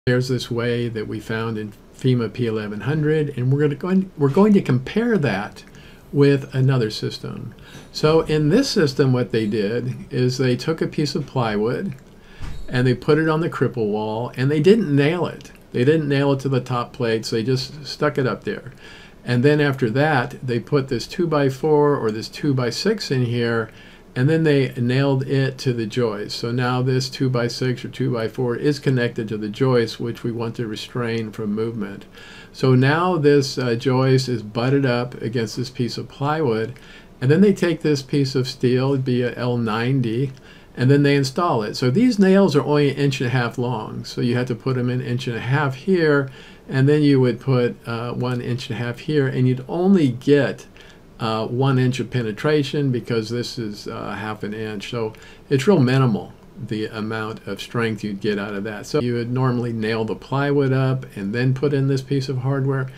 There's this way that we found in FEMA P1100, and we're going to compare that with another system. So in this system, what they did is they took a piece of plywood and they put it on the cripple wall, and they didn't nail it. They didn't nail it to the top plates. They just stuck it up there. And then after that, they put this 2x4 or this 2x6 in here, and then they nailed it to the joist. So now this 2x6 or 2x4 is connected to the joist, which we want to restrain from movement. So now this joist is butted up against this piece of plywood, and then they take this piece of steel, it'd be a L90, and then they install it. So these nails are only 1.5 inches long, so you have to put them in 1.5 inches here, and then you would put 1.5 inches here, and you'd only get 1 inch of penetration because this is 1/2 inch. So it's real minimal, the amount of strength you'd get out of that. So you would normally nail the plywood up and then put in this piece of hardware.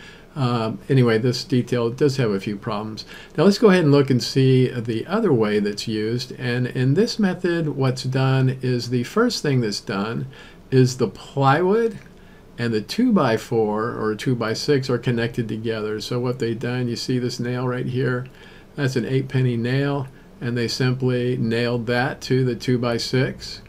Anyway, this detail does have a few problems. Now let's go ahead and look and see the other way that's used. And in this method, what's done is the first thing that's done is the plywood and the 2x4 or 2x6 are connected together. So what they've done, you see this nail right here, that's an 8-penny nail, and they simply nailed that to the 2x6,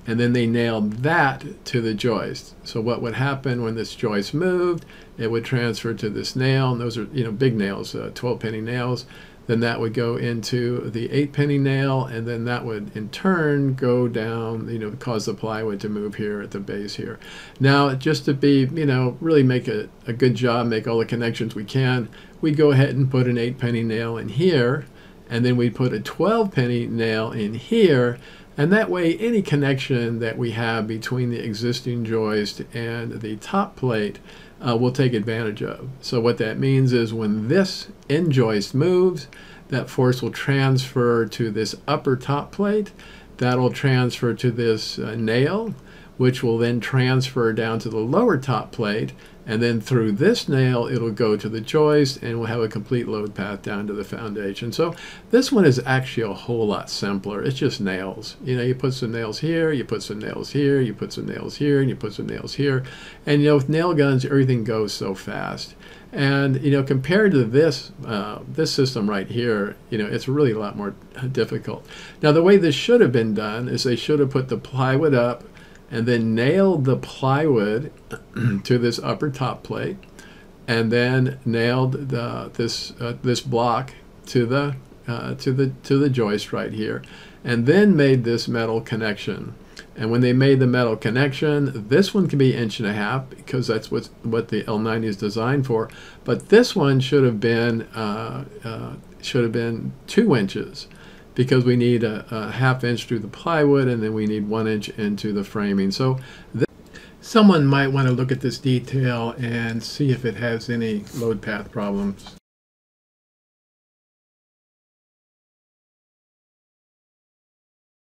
and then they nailed that to the joist. So what would happen when this joist moved, it would transfer to this nail, and those are, you know, big nails, 12-penny nails. Then that would go into the 8-penny nail, and then that would in turn go down, you know, cause the plywood to move here at the base here. Now, just to be, you know, really make a good job, make all the connections we can, we go ahead and put an 8-penny nail in here, and then we put a 12-penny nail in here, and that way any connection that we have between the existing joist and the top plate we'll take advantage of. So what that means is when this end joist moves, that force will transfer to this upper top plate. That'll transfer to this nail, which will then transfer down to the lower top plate, and then through this nail it'll go to the joist, and we'll have a complete load path down to the foundation. So this one is actually a whole lot simpler. It's just nails. You know, you put some nails here, you put some nails here, you put some nails here, and you put some nails here, and you know, with nail guns everything goes so fast. And you know, compared to this this system right here, you know, it's really a lot more difficult. Now the way this should have been done is they should have put the plywood up and then nailed the plywood to this upper top plate, and then nailed this block to the joist right here, and then made this metal connection. And when they made the metal connection, this one can be 1.5 inches because that's what the L90 is designed for. But this one should have been 2 inches. Because we need a 1/2 inch through the plywood, and then we need 1 inch into the framing. So someone might want to look at this detail and see if it has any load path problems.